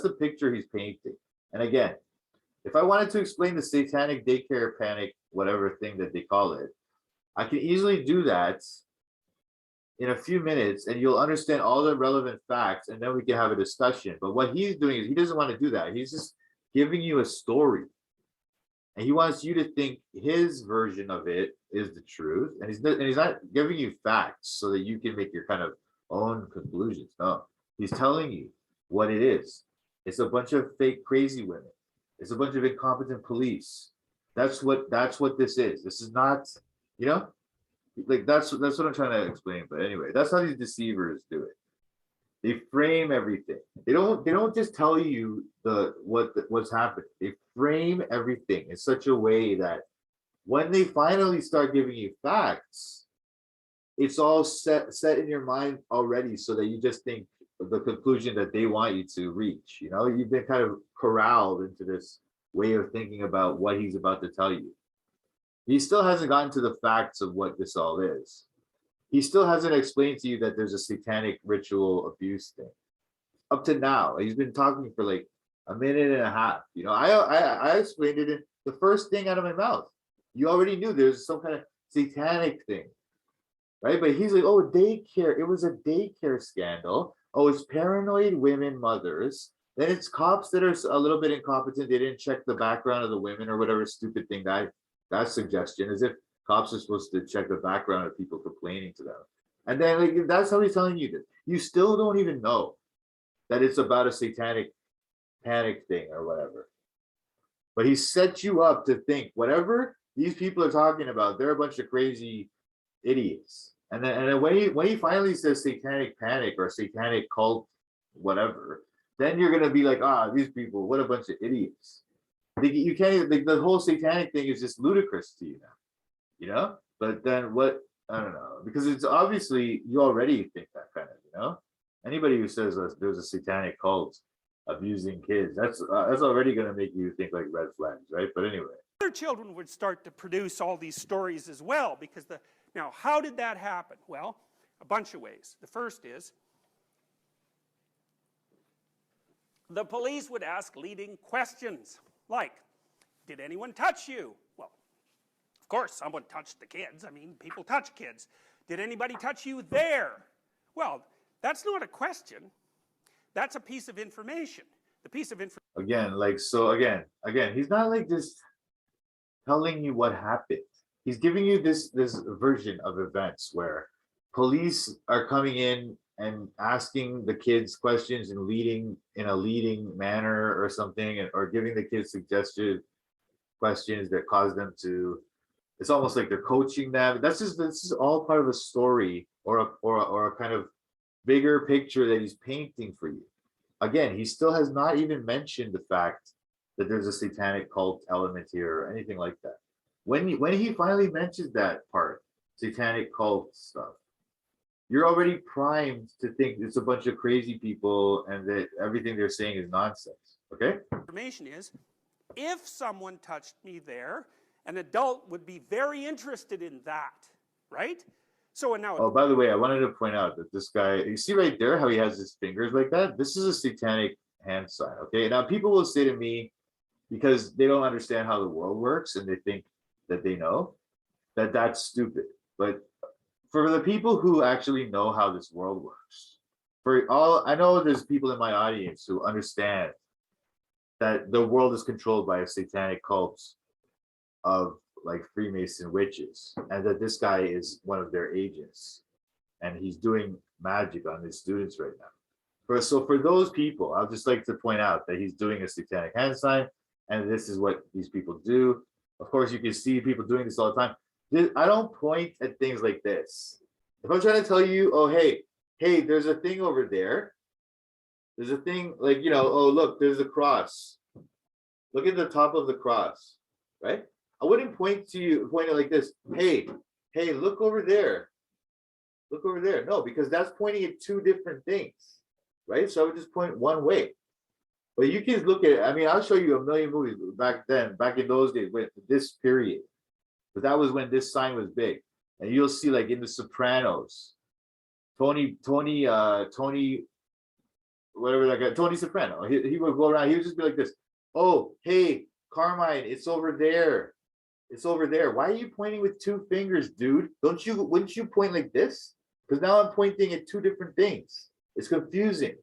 the picture he's painting. And again, if I wanted to explain the satanic daycare panic, whatever thing that they call it, I can easily do that in a few minutes and you'll understand all the relevant facts and then we can have a discussion. But what he's doing is he doesn't want to do that. He's just giving you a story. And he wants you to think his version of it is the truth. And he's not giving you facts so that you can make your kind of own conclusions. No, he's telling you what it is. It's a bunch of fake crazy women. It's a bunch of incompetent police. That's what this is. This is not, you know, like that's what I'm trying to explain. But anyway, that's how these deceivers do it. They frame everything. They don't just tell you what's happening. They frame everything in such a way that when they finally start giving you facts, it's all set in your mind already, so that you just think the conclusion that they want you to reach. You know, you've been kind of corralled into this way of thinking about what he's about to tell you. He still hasn't gotten to the facts of what this all is. He still hasn't explained to you that there's a satanic ritual abuse thing. Up to now, he's been talking for like a minute and a half. You know, I explained it in the first thing out of my mouth. You already knew there's some kind of satanic thing, right? But he's like, oh, daycare. It was a daycare scandal. Oh, it's paranoid women mothers. Then it's cops that are a little bit incompetent. They didn't check the background of the women or whatever stupid thing that suggestion, as if cops are supposed to check the background of people complaining to them. And then like that's how he's telling you this. You still don't even know that it's about a satanic panic thing or whatever. But he set you up to think whatever these people are talking about, they're a bunch of crazy idiots. And then when he finally says satanic panic or satanic cult, whatever, then you're gonna be like, these people, what a bunch of idiots. You can't, like, the whole satanic thing is just ludicrous to you now, you know? But then what, I don't know, because it's obviously, you already think that kind of, you know? Anybody who says there's a satanic cult abusing kids, that's already going to make you think like red flags, right? But anyway. Other children would start to produce all these stories as well, because now how did that happen? Well, a bunch of ways. The first is, the police would ask leading questions, like, did anyone touch you? Well, of course someone touched the kids. I mean, people touch kids. Did anybody touch you there? Well, that's not a question. That's a piece of information. The piece of information. Again, like, so again, he's not like just telling you what happened. He's giving you this version of events where police are coming in and asking the kids questions and leading in a leading manner or something, or giving the kids suggested questions that cause them to, it's almost like they're coaching them. This is all part of a story or a kind of bigger picture that he's painting for you. Again, he still has not even mentioned the fact that there's a satanic cult element here or anything like that. When he finally mentions that part, satanic cult stuff, you're already primed to think it's a bunch of crazy people and that everything they're saying is nonsense. Okay? Information is, if someone touched me there, an adult would be very interested in that, right? So now. Oh, by the way, I wanted to point out that this guy, you see right there how he has his fingers like that? This is a satanic hand sign. Okay, now people will say to me, because they don't understand how the world works and they think that they know, that that's stupid. But for the people who actually know how this world works, I know there's people in my audience who understand that the world is controlled by a satanic cult of like Freemason witches, and that this guy is one of their agents and he's doing magic on his students right now. So for those people, I'd just like to point out that he's doing a satanic hand sign, and this is what these people do. Of course, you can see people doing this all the time. I don't point at things like this. If I'm trying to tell you, oh, hey, there's a thing over there. There's a thing like, you know, oh, look, there's a cross. Look at the top of the cross, right? I wouldn't point it like this. Hey, look over there. Look over there. No, because that's pointing at two different things, right? So I would just point one way. But you can look at it. I mean, I'll show you a million movies back in those days, with this period. But that was when this sign was big. And you'll see, like in The Sopranos, Tony whatever that guy, Tony Soprano. He would go around. He would just be like this. Oh, hey, Carmine, it's over there. It's over there. Why are you pointing with two fingers, dude? Wouldn't you point like this? Because now I'm pointing at two different things. It's confusing.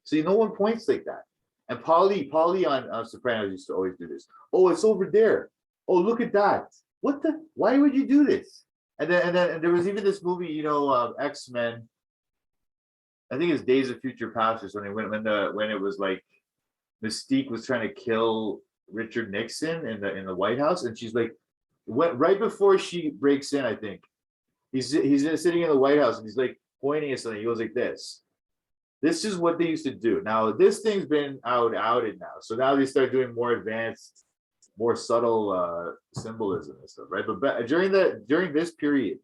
See, no one points like that. And Polly on Sopranos used to always do this. Oh, it's over there. Oh, look at that. What the? Why would you do this? And then there was even this movie, X-Men. I think it's Days of Future Past or something. When it was like Mystique was trying to kill Richard Nixon in the White House, and she's like, right before she breaks in, I think he's sitting in the White House and he's like pointing at something. He goes like this. This is what they used to do. Now this thing's been outed now, so now they start doing more advanced, more subtle symbolism and stuff, right? But during this period,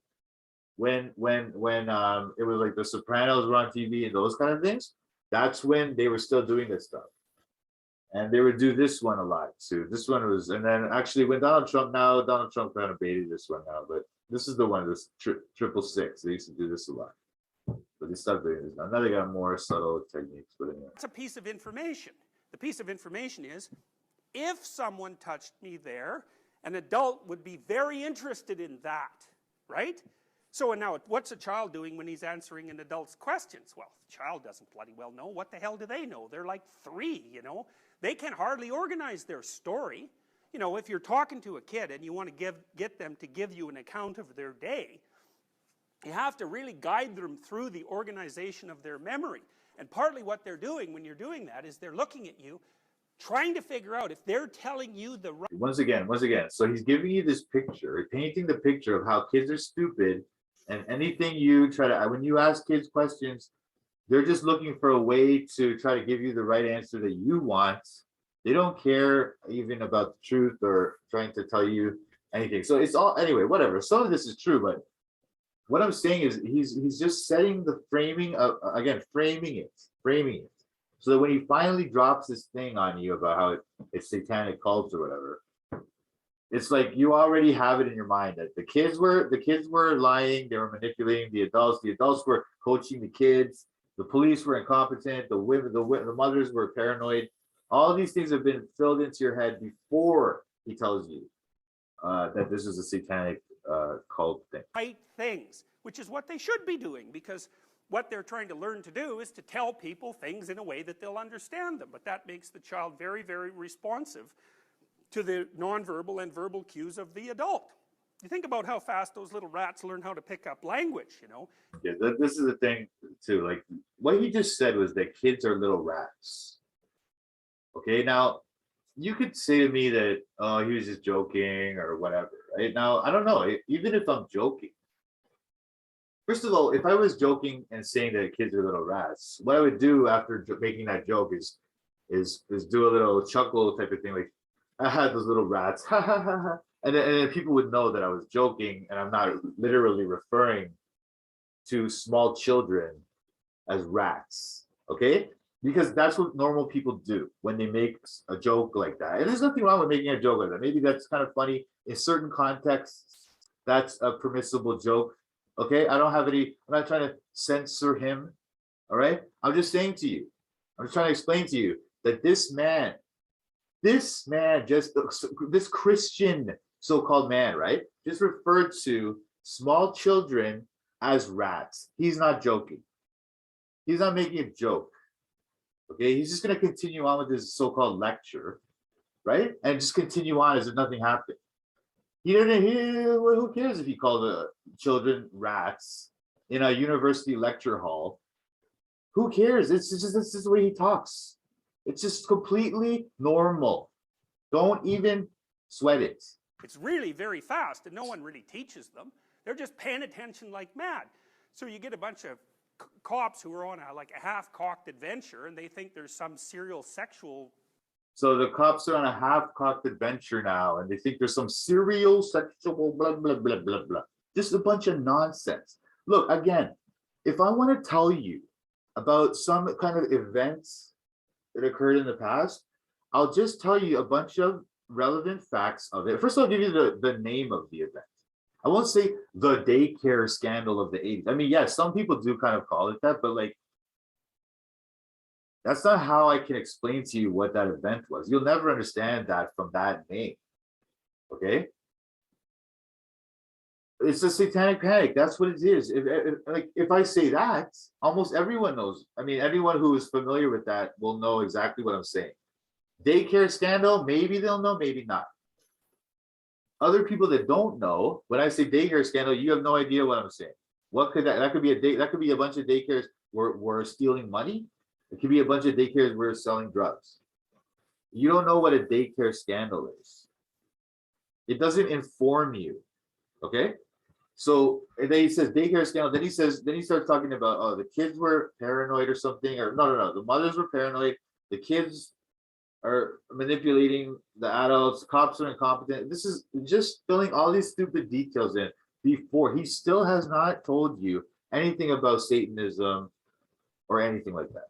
when it was like the Sopranos were on TV and those kind of things, that's when they were still doing this stuff. And they would do this one a lot too. This one was, and then actually when Donald Trump kind of baited this one now, but this is the one, this 666. They used to do this a lot. But they stopped doing this now. Now they got more subtle techniques, but anyway. It's a piece of information. The piece of information is, if someone touched me there, an adult would be very interested in that, right? So now, what's a child doing when he's answering an adult's questions? Well, the child doesn't bloody well know. What the hell do they know? They're like 3, They can hardly organize their story. If you're talking to a kid and you want to get them to give you an account of their day, you have to really guide them through the organization of their memory. And partly what they're doing when you're doing that is they're looking at you, trying to figure out if they're telling you the right... Once again, so he's giving you this picture, painting the picture of how kids are stupid, and anything you try to, when you ask kids questions, they're just looking for a way to try to give you the right answer that you want. They don't care even about the truth or trying to tell you anything. So it's all, anyway, whatever. Some of this is true, but what I'm saying is he's just setting the framing of, again, framing it, so that when he finally drops this thing on you about how it's satanic cults or whatever, it's like you already have it in your mind that the kids were lying, they were manipulating the adults were coaching the kids, the police were incompetent, the mothers were paranoid. All of these things have been filled into your head before he tells you that this is a satanic cult thing. Right things, which is what they should be doing, because what they're trying to learn to do is to tell people things in a way that they'll understand them. But that makes the child very, very responsive to the nonverbal and verbal cues of the adult. You think about how fast those little rats learn how to pick up language, Yeah, this is the thing too. Like what he just said was that kids are little rats. Okay, now you could say to me that, oh, he was just joking or whatever, right? Now, I don't know, even if I'm joking. First of all, if I was joking and saying that kids are little rats, what I would do after making that joke is do a little chuckle type of thing, like, I had those little rats, ha ha ha ha. And then people would know that I was joking and I'm not literally referring to small children as rats, okay? Because that's what normal people do when they make a joke like that. And there's nothing wrong with making a joke like that. Maybe that's kind of funny. In certain contexts, that's a permissible joke. Okay, I'm not trying to censor him. All right, I'm just saying to you, I'm just trying to explain to you that this Christian so-called man, right, just referred to small children as rats. He's not joking. He's not making a joke. Okay, he's just going to continue on with his so-called lecture, right? And just continue on as if nothing happened. Who cares if he called the children rats in a university lecture hall? Who cares? This is the way he talks. It's just completely normal. Don't even sweat it. It's really very fast, and no one really teaches them. They're just paying attention like mad. So you get a bunch of cops who are on a half-cocked adventure, and they think there's some serial sexual... So the cops are on a half-cocked adventure now, and they think there's some serial sexual blah, blah, blah, blah, blah. Just a bunch of nonsense. Look, again, if I want to tell you about some kind of events that occurred in the past, I'll just tell you a bunch of relevant facts of it. First, I'll give you the name of the event. I won't say the daycare scandal of the 80s. I mean, yes, some people do kind of call it that, but like, That's not how I can explain to you what that event was. You'll never understand that from that name. Okay? It's a satanic panic. That's what it is. If I say that, almost everyone knows. I mean, everyone who is familiar with that will know exactly what I'm saying. Daycare scandal, maybe they'll know, maybe not. Other people that don't know, when I say daycare scandal, you have no idea what I'm saying. What could that could be that could be a bunch of daycares were stealing money. It could be a bunch of daycares were selling drugs. You don't know what a daycare scandal is. It doesn't inform you. Okay? So and then he says daycare scandal. Then he starts talking about, oh, the kids were paranoid or something, or no. The mothers were paranoid. The kids are manipulating the adults. Cops are incompetent. This is just filling all these stupid details in before he still has not told you anything about Satanism or anything like that.